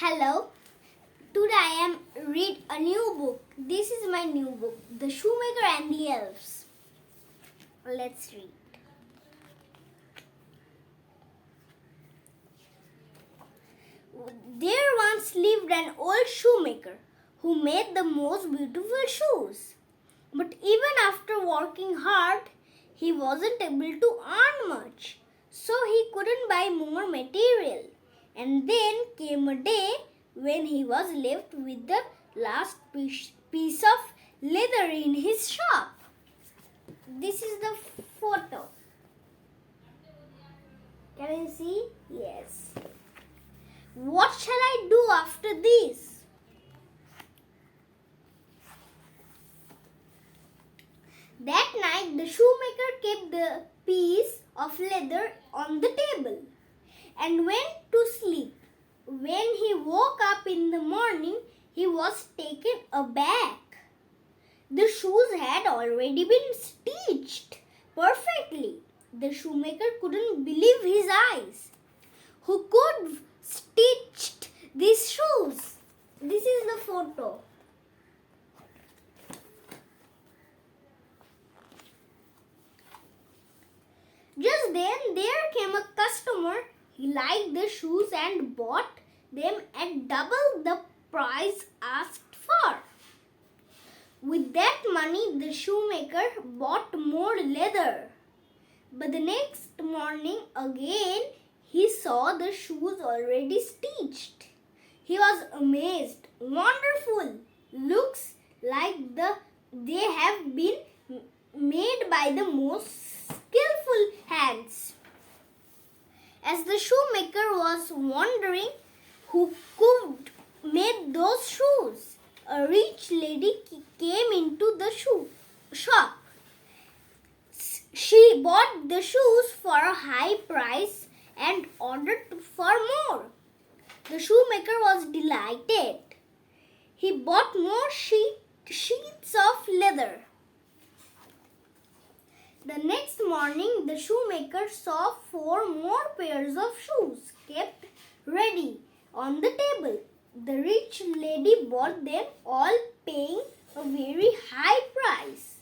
Hello, today I am read a new book. This is my new book, The Shoemaker and the Elves. Let's read. There once lived an old shoemaker who made the most beautiful shoes. But even after working hard, he wasn't able to earn much, so he couldn't buy more material. And then came a day when he was left with the last piece of leather in his shop. This is the photo. Can you see? Yes. What shall I do after this? That night, the shoemaker kept the piece of leather on the table and went to sleep. When he woke up in the morning, he was taken aback. The shoes had already been stitched perfectly. The shoemaker couldn't believe his eyes. Who could stitched these shoes? This is the photo. Just then there came a customer. He liked the shoes and bought them at double the price asked for. With that money, the shoemaker bought more leather. But the next morning again, he saw the shoes already stitched. He was amazed. Wonderful! Looks like they have been made by the most skillful hands. As the shoemaker was wondering who could make those shoes, a rich lady came into the shop. She bought the shoes for a high price and ordered for more. The shoemaker was delighted. He bought more sheets of leather. The next morning, the shoemaker saw 4 more pairs of shoes kept ready on the table. The rich lady bought them all, paying a very high price.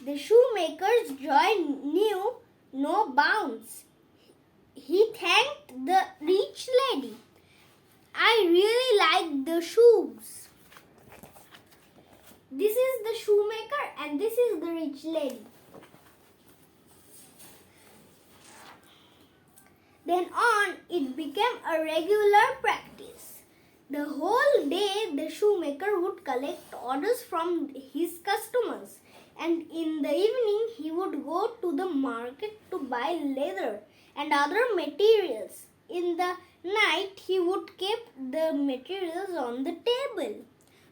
The shoemaker's joy knew no bounds. He thanked the rich lady. I really like the shoes. This is the shoemaker and this is the rich lady. Then on, it became a regular practice. The whole day, the shoemaker would collect orders from his customers, and in the evening, he would go to the market to buy leather and other materials. In the night, he would keep the materials on the table.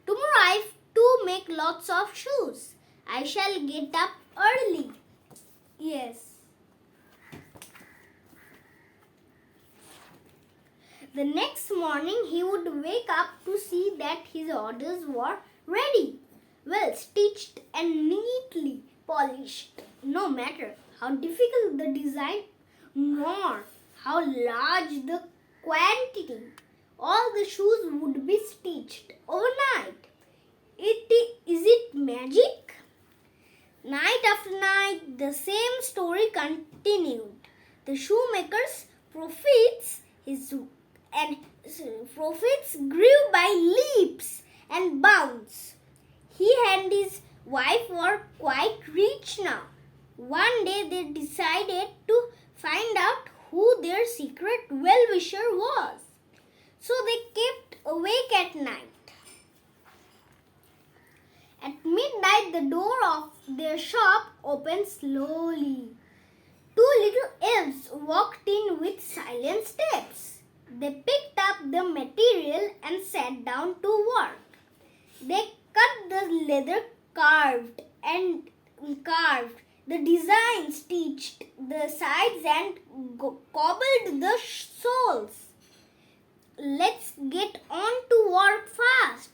Tomorrow, I have to make lots of shoes. I shall get up early. Yes. The next morning, he would wake up to see that his orders were ready, well stitched and neatly polished. No matter how difficult the design nor how large the quantity, all the shoes would be stitched overnight. Is it magic? Night after night, the same story continued. The shoemaker's profits grew by leaps and bounds. He and his wife were quite rich now. One day they decided to find out who their secret well-wisher was. So they kept awake at night. At midnight, the door of their shop opened slowly. 2 little elves walked in with silent steps. They picked up the material and sat down to work. They cut the leather, carved the design, stitched the sides and cobbled the soles. Let's get on to work fast.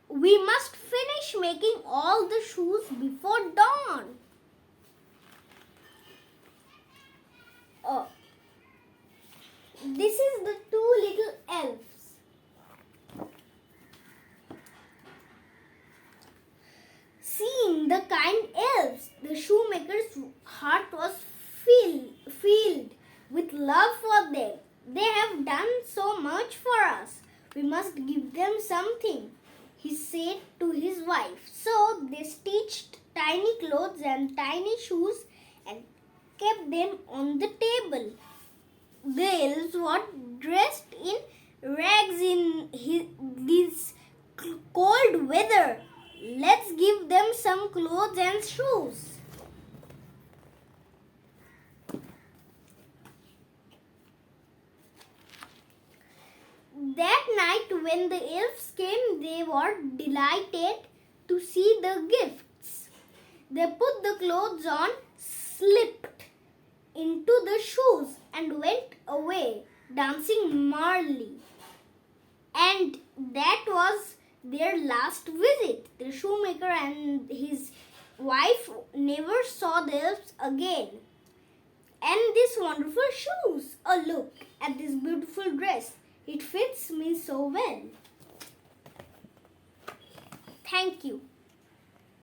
We must finish making all the shoes before dawn. This is the 2 little elves. We must give them something, he said to his wife. So they stitched tiny clothes and tiny shoes and kept them on the table. The elves were dressed in rags in this cold weather. Let's give them some clothes and shoes. That night, when the elves came, they were delighted to see the gifts. They put the clothes on, slipped into the shoes, and went away, dancing merrily. And that was their last visit. The shoemaker and his wife never saw the elves again. And these wonderful shoes. Oh, look at this beautiful dress. It fits me so well. Thank you.